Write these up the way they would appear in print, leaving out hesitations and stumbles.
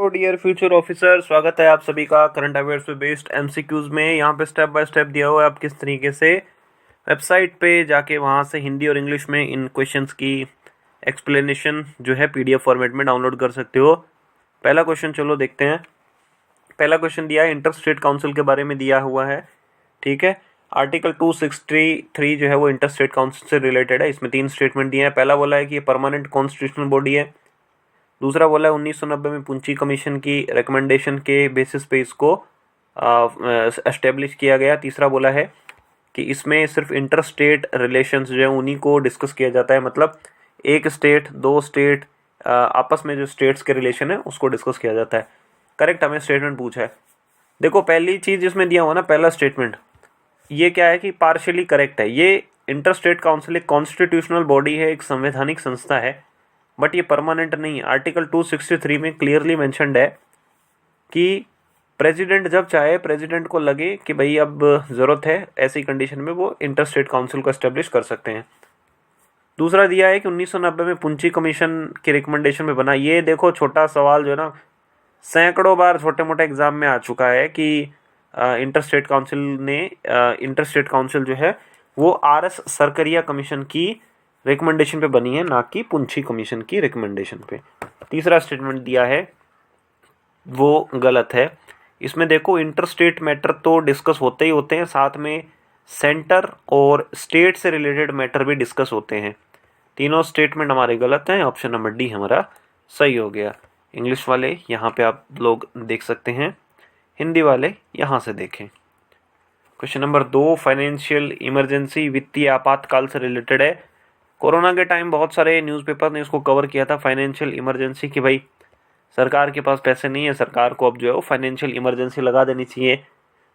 Hello dear future officer, स्वागत है आप सभी का करंट अफेयर्स पे बेस्ड एमसीक्यूज में। यहाँ पे स्टेप बाय स्टेप दिया हुआ है आप किस तरीके से वेबसाइट पे जाके वहाँ से हिंदी और इंग्लिश में इन क्वेश्चंस की एक्सप्लेनेशन जो है पीडीएफ फॉर्मेट में डाउनलोड कर सकते हो। पहला क्वेश्चन चलो देखते हैं। पहला क्वेश्चन दिया है इंटर स्टेट काउंसिल के बारे में दिया हुआ है। ठीक है, आर्टिकल 263 जो है वो इंटर स्टेट काउंसिल से रिलेटेड है। इसमें 3 स्टेटमेंट दिए हैं। पहला बोला है कि ये परमानेंट कॉन्स्टिट्यूशनल बॉडी है। दूसरा बोला है 1990 में पुंची कमीशन की रिकमेंडेशन के बेसिस पे इसको एस्टेब्लिश किया गया। तीसरा बोला है कि इसमें सिर्फ इंटर स्टेट रिलेशंस जो है उन्हीं को डिस्कस किया जाता है, मतलब एक स्टेट दो स्टेट आपस में जो स्टेट्स के रिलेशन है उसको डिस्कस किया जाता है। करेक्ट हमें स्टेटमेंट पूछा है। देखो पहली चीज़ इसमें दिया हुआ ना, पहला स्टेटमेंट ये क्या है कि पार्शियली करेक्ट है। ये इंटर स्टेट काउंसिल एक कॉन्स्टिट्यूशनल बॉडी है, एक संवैधानिक संस्था है, बट ये परमानेंट नहीं है। आर्टिकल 263 में क्लियरली मेंशन्ड है कि प्रेसिडेंट जब चाहे, प्रेसिडेंट को लगे कि भाई अब ज़रूरत है, ऐसी कंडीशन में वो इंटर स्टेट काउंसिल को एस्टेब्लिश कर सकते हैं। दूसरा दिया है कि 1990 में पुंची कमीशन के रिकमेंडेशन में बना। ये देखो छोटा सवाल जो है ना, सैकड़ों बार छोटे मोटे एग्जाम में आ चुका है कि इंटर स्टेट काउंसिल जो है वो आरएस सरकरिया कमीशन की रिकमेंडेशन पे बनी है, ना कि पुंछी कमीशन की रिकमेंडेशन पे। तीसरा स्टेटमेंट दिया है वो गलत है। इसमें देखो इंटर स्टेट मैटर तो डिस्कस होते ही होते हैं, साथ में सेंटर और स्टेट से रिलेटेड मैटर भी डिस्कस होते हैं। तीनों स्टेटमेंट हमारे गलत हैं। ऑप्शन नंबर डी हमारा सही हो गया। इंग्लिश वाले यहाँ पे आप लोग देख सकते हैं, हिंदी वाले यहाँ से देखें। क्वेश्चन नंबर 2 फाइनेंशियल इमरजेंसी वित्तीय आपातकाल से रिलेटेड है। कोरोना के टाइम बहुत सारे न्यूज़पेपर ने इसको कवर किया था, फाइनेंशियल इमरजेंसी, कि भाई सरकार के पास पैसे नहीं है, सरकार को अब जो है वो फाइनेंशियल इमरजेंसी लगा देनी चाहिए,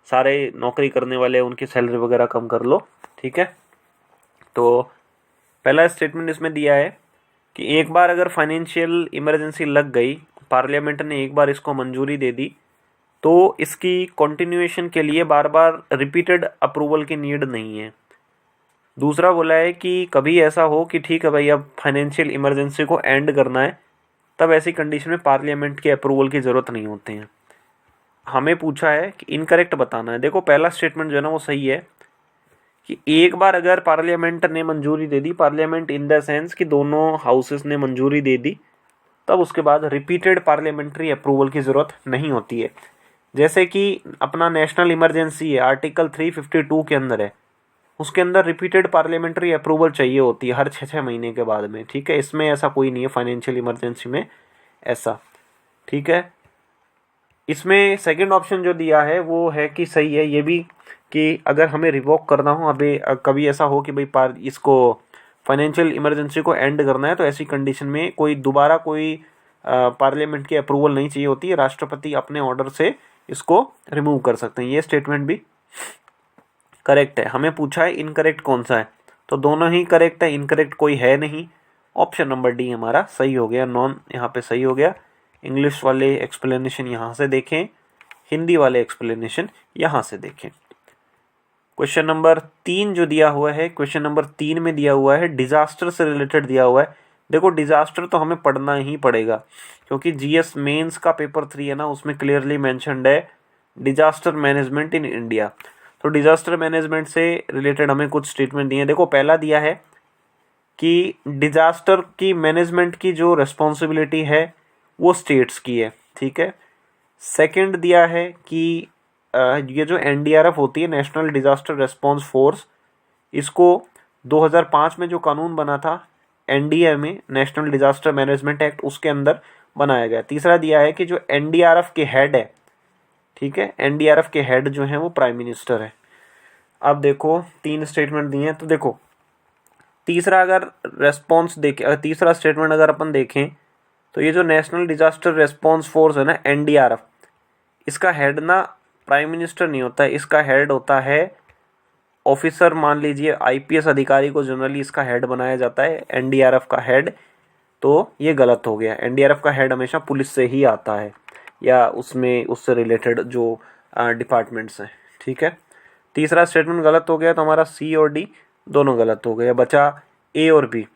सारे नौकरी करने वाले उनकी सैलरी वगैरह कम कर लो। ठीक है, तो पहला स्टेटमेंट इसमें दिया है कि एक बार अगर फाइनेंशियल इमरजेंसी लग गई, पार्लियामेंट ने एक बार इसको मंजूरी दे दी, तो इसकी कंटिन्यूएशन के लिए बार बार रिपीटेड अप्रूवल की नीड नहीं है। दूसरा बोला है कि कभी ऐसा हो कि ठीक है भाई अब फाइनेंशियल इमरजेंसी को एंड करना है, तब ऐसी कंडीशन में पार्लियामेंट के अप्रूवल की ज़रूरत नहीं होती है। हमें पूछा है कि इनकरेक्ट बताना है। देखो पहला स्टेटमेंट जो है ना वो सही है कि एक बार अगर पार्लियामेंट ने मंजूरी दे दी, पार्लियामेंट इन द सेंस कि दोनों हाउसेस ने मंजूरी दे दी, तब उसके बाद रिपीटेड पार्लियामेंट्री अप्रूवल की ज़रूरत नहीं होती है। जैसे कि अपना नेशनल इमरजेंसी है, आर्टिकल 352 के अंदर है, उसके अंदर रिपीटेड पार्लियामेंट्री अप्रूवल चाहिए होती है हर 6-6 महीने के बाद में। ठीक है, इसमें ऐसा कोई नहीं है फाइनेंशियल इमरजेंसी में ऐसा। ठीक है, इसमें सेकंड ऑप्शन जो दिया है वो है कि सही है ये भी, कि अगर हमें रिवोक करना हो, अभी कभी ऐसा हो कि भाई इसको फाइनेंशियल इमरजेंसी को एंड करना है, तो ऐसी कंडीशन में कोई दोबारा कोई पार्लियामेंट की अप्रूवल नहीं चाहिए होती है, राष्ट्रपति अपने ऑर्डर से इसको रिमूव कर सकते हैं। ये स्टेटमेंट भी करेक्ट है। हमें पूछा है इनकरेक्ट कौन सा है, तो दोनों ही करेक्ट है, इनकरेक्ट कोई है नहीं। ऑप्शन नंबर डी हमारा सही हो गया, नॉन यहाँ पे सही हो गया। इंग्लिश वाले एक्सप्लेनेशन यहाँ से देखें, हिंदी वाले एक्सप्लेनेशन यहाँ से देखें। क्वेश्चन नंबर 3 जो दिया हुआ है, क्वेश्चन नंबर 3 में दिया हुआ है डिजास्टर से रिलेटेड दिया हुआ है। देखो डिजास्टर तो हमें पढ़ना ही पड़ेगा, क्योंकि जीएस मेंस का पेपर 3 है ना, उसमें क्लियरली मेंशन्ड है डिजास्टर मैनेजमेंट इन इंडिया। तो डिजास्टर मैनेजमेंट से रिलेटेड हमें कुछ स्टेटमेंट दिए हैं। देखो पहला दिया है कि डिजास्टर की मैनेजमेंट की जो रिस्पॉन्सिबिलिटी है वो स्टेट्स की है। ठीक है, सेकंड दिया है कि ये जो एनडीआरएफ होती है, नेशनल डिजास्टर रिस्पॉन्स फोर्स, इसको 2005 में जो कानून बना था एनडीए में, नेशनल डिजास्टर मैनेजमेंट एक्ट, उसके अंदर बनाया गया। तीसरा दिया है कि जो एनडीआरएफ के हेड है, ठीक है, एनडीआरएफ के हेड जो हैं वो प्राइम मिनिस्टर है। अब देखो 3 स्टेटमेंट दिए हैं, तो देखो तीसरा अगर रेस्पॉन्स देखें, तीसरा स्टेटमेंट अगर अपन देखें, तो ये जो नेशनल डिजास्टर रिस्पॉन्स फोर्स है ना एनडीआरएफ, इसका हेड ना प्राइम मिनिस्टर नहीं होता है, इसका हेड होता है ऑफिसर। मान लीजिए आईपीएस अधिकारी को जनरली इसका हेड बनाया जाता है, एनडीआरएफ का हेड। तो ये गलत हो गया, एनडीआरएफ का हेड हमेशा पुलिस से ही आता है, या उसमें उससे रिलेटेड जो डिपार्टमेंट्स हैं। ठीक है, तीसरा स्टेटमेंट गलत हो गया, तो हमारा सी और डी दोनों गलत हो गए, बचा ए और बी।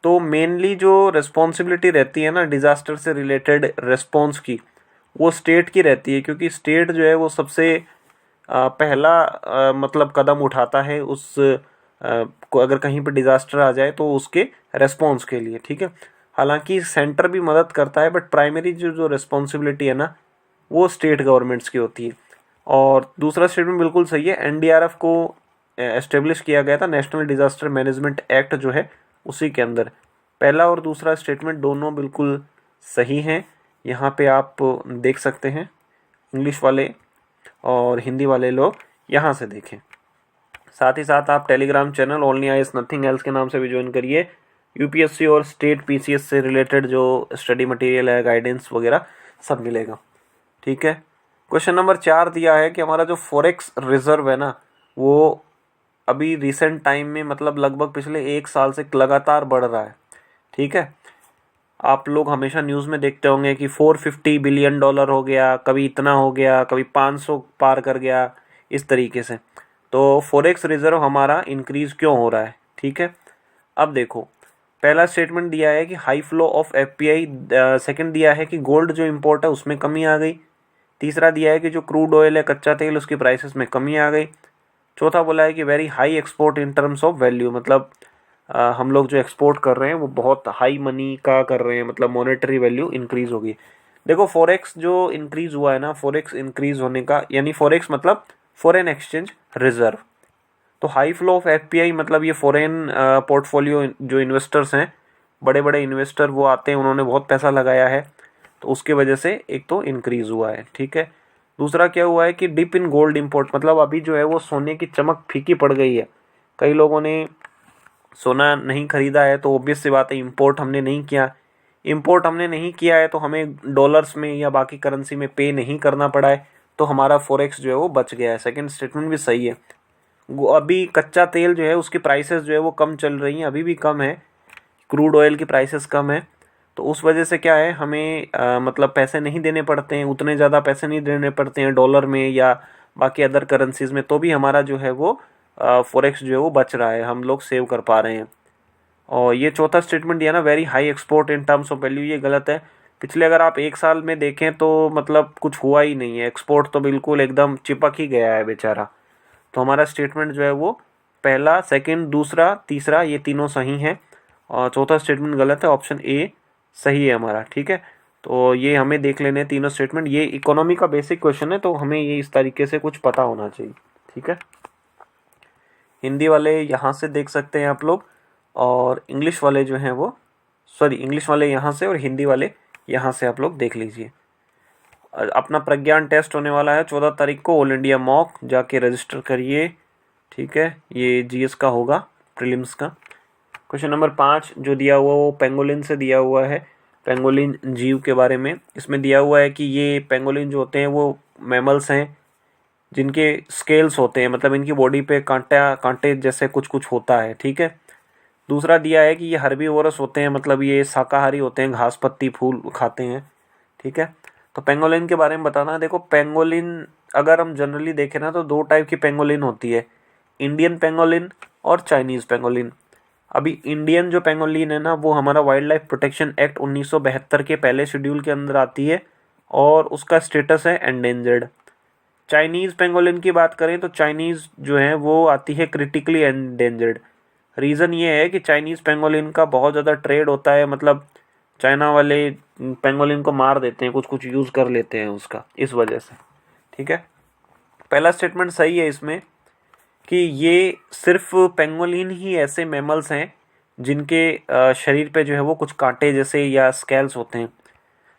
तो मेनली जो रिस्पॉन्सिबिलिटी रहती है ना डिजास्टर से रिलेटेड रिस्पॉन्स की, वो स्टेट की रहती है, क्योंकि स्टेट जो है वो सबसे पहला मतलब कदम उठाता है उस को अगर कहीं पर डिज़ास्टर आ जाए तो उसके रेस्पॉन्स के लिए, ठीक है। हालांकि सेंटर भी मदद करता है, बट प्राइमरी जो रिस्पॉन्सिबिलिटी है ना वो स्टेट गवर्नमेंट्स की होती है। और दूसरा स्टेटमेंट बिल्कुल सही है, एनडीआरएफ को एस्टेब्लिश किया गया था नेशनल डिज़ास्टर मैनेजमेंट एक्ट जो है उसी के अंदर। पहला और दूसरा स्टेटमेंट दोनों बिल्कुल सही हैं। यहाँ पे आप देख सकते हैं, इंग्लिश वाले और हिंदी वाले लोग यहाँ से देखें। साथ ही साथ आप Telegram channel only IAS nothing else के नाम से भी ज्वाइन करिए। यूपीएससी और स्टेट पीसीएस से रिलेटेड जो स्टडी मटेरियल है, गाइडेंस वगैरह सब मिलेगा, ठीक है। क्वेश्चन नंबर 4 दिया है कि हमारा जो फॉरेक्स रिजर्व है ना वो अभी रिसेंट टाइम में मतलब लगभग पिछले 1 साल से लगातार बढ़ रहा है, ठीक है। आप लोग हमेशा न्यूज़ में देखते होंगे कि $450 बिलियन हो गया, कभी इतना हो गया, कभी 500 पार कर गया, इस तरीके से। तो फॉरेक्स रिजर्व हमारा इंक्रीज़ क्यों हो रहा है, ठीक है। अब देखो, पहला स्टेटमेंट दिया है कि high flow of FPI, second दिया है कि गोल्ड जो इंपोर्ट है उसमें कमी आ गई, तीसरा दिया है कि जो क्रूड ऑयल है, कच्चा तेल, उसकी प्राइसेस में कमी आ गई, चौथा बोला है कि very high export in terms of value, मतलब हम लोग जो एक्सपोर्ट कर रहे हैं वो बहुत हाई मनी का कर रहे हैं, मतलब मॉनेटरी वैल्यू इंक्रीज होगी। देखो फॉरेक्स जो इंक्रीज हुआ है ना, फॉरेक्स इंक्रीज होने का यानी फॉरेक्स मतलब फॉरेन एक्सचेंज रिजर्व। तो हाई फ्लो ऑफ एफपीआई मतलब ये फॉरेन पोर्टफोलियो जो इन्वेस्टर्स हैं, बड़े बड़े इन्वेस्टर वो आते हैं, उन्होंने बहुत पैसा लगाया है, तो उसके वजह से एक तो इंक्रीज हुआ है, ठीक है। दूसरा क्या हुआ है कि डिप इन गोल्ड इंपोर्ट, मतलब अभी जो है वो सोने की चमक फीकी पड़ गई है। कई लोगों ने सोना नहीं खरीदा है, तो ऑब्वियस सी बात है इंपोर्ट हमने नहीं किया। इंपोर्ट हमने नहीं किया है तो हमें डॉलर्स में या बाकी करेंसी में पे नहीं करना पड़ा है, तो हमारा फॉरेक्स जो है वो बच गया है। सेकंड स्टेटमेंट भी सही है। अभी कच्चा तेल जो है उसकी प्राइसेस जो है वो कम चल रही हैं, अभी भी कम है, क्रूड ऑयल की प्राइसेस कम है, तो उस वजह से क्या है हमें मतलब पैसे नहीं देने पड़ते हैं, उतने ज़्यादा पैसे नहीं देने पड़ते हैं डॉलर में या बाकी अदर करेंसीज में, तो भी हमारा जो है वो फॉरेक्स जो है वो बच रहा है, हम लोग सेव कर पा रहे हैं। और ये चौथा स्टेटमेंट दिया ना, very high export in terms of value, ये गलत है। पिछले अगर आप 1 साल में देखें तो मतलब कुछ हुआ ही नहीं है, एक्सपोर्ट तो बिल्कुल एकदम चिपक ही गया है बेचारा। तो हमारा स्टेटमेंट जो है वो पहला, सेकंड, दूसरा, तीसरा ये तीनों सही हैं और चौथा स्टेटमेंट गलत है, ऑप्शन ए सही है हमारा, ठीक है। तो ये हमें देख लेने तीनों स्टेटमेंट। ये इकोनॉमी का बेसिक क्वेश्चन है, तो हमें ये इस तरीके से कुछ पता होना चाहिए, ठीक है। हिंदी वाले यहाँ से देख सकते हैं आप लोग, और इंग्लिश वाले जो हैं वो इंग्लिश वाले यहाँ से और हिंदी वाले यहाँ से आप लोग देख लीजिए। अपना प्रज्ञान टेस्ट होने वाला है 14 तारीख को, ऑल इंडिया मॉक, जाके रजिस्टर करिए, ठीक है। ये जीएस का होगा, प्रीलिम्स का। क्वेश्चन नंबर 5 जो दिया हुआ वो पेंगोलिन से दिया हुआ है, पेंगोलिन जीव के बारे में। इसमें दिया हुआ है कि ये पेंगोलिन जो होते हैं वो मैमल्स हैं जिनके स्केल्स होते हैं, मतलब इनकी बॉडी पे कांटे जैसे कुछ कुछ होता है, ठीक है। दूसरा दिया है कि ये हर्बीवोरस होते हैं, मतलब ये शाकाहारी होते हैं, घास पत्ती फूल खाते हैं, ठीक है। तो पेंगोलिन के बारे में बताना, देखो पेंगोलिन अगर हम जनरली देखें ना तो 2 टाइप की पेंगोलिन होती है, इंडियन पेंगोलिन और चाइनीज़ पेंगोलिन। अभी इंडियन जो पेंगोलिन है ना वो हमारा वाइल्ड लाइफ प्रोटेक्शन एक्ट 1972 के पहले शेड्यूल के अंदर आती है और उसका स्टेटस है एंडेंजर्ड। चाइनीज़ पेंगोलिन की बात करें तो चाइनीज़ जो है वो आती है क्रिटिकली एंडेंजर्ड। रीज़न ये है कि चाइनीज़ पेंगोलिन का बहुत ज़्यादा ट्रेड होता है, मतलब चाइना वाले पेंगोलिन को मार देते हैं, कुछ कुछ यूज़ कर लेते हैं उसका, इस वजह से, ठीक है। पहला स्टेटमेंट सही है इसमें कि ये सिर्फ पेंगोलिन ही ऐसे मैमल्स हैं जिनके शरीर पे जो है वो कुछ कांटे जैसे या स्केल्स होते हैं।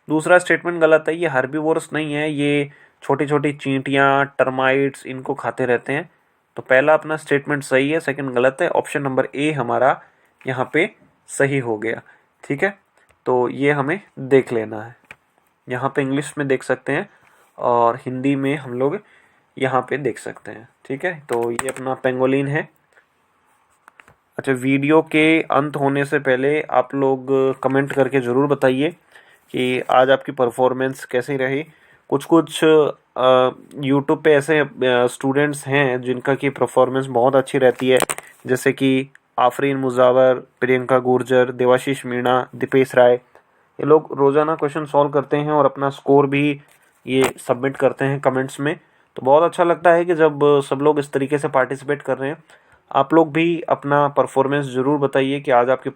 दूसरा स्टेटमेंट गलत है, ये हर्बीवोरस नहीं है, ये छोटी छोटी चींटियाँ, टर्माइट्स इनको खाते रहते हैं। तो पहला अपना स्टेटमेंट सही है, सेकंड गलत है, ऑप्शन नंबर ए हमारा यहाँ पे सही हो गया, ठीक है। तो ये हमें देख लेना है, यहाँ पे इंग्लिश में देख सकते हैं और हिंदी में हम लोग यहाँ पे देख सकते हैं, ठीक है। तो ये अपना पेंगोलिन है। अच्छा, वीडियो के अंत होने से पहले आप लोग कमेंट करके ज़रूर बताइए कि आज आपकी परफॉर्मेंस कैसी रही। कुछ कुछ यूट्यूब पे ऐसे स्टूडेंट्स हैं जिनका की परफॉर्मेंस बहुत अच्छी रहती है, जैसे कि आफरीन मुजावर, प्रियंका गुर्जर, देवाशीष मीणा, दीपेश राय। ये लोग रोज़ाना क्वेश्चन सॉल्व करते हैं और अपना स्कोर भी ये सबमिट करते हैं कमेंट्स में। तो बहुत अच्छा लगता है कि जब सब लोग इस तरीके से पार्टिसिपेट कर रहे हैं। आप लोग भी अपना परफॉर्मेंस ज़रूर बताइए कि आज आपकी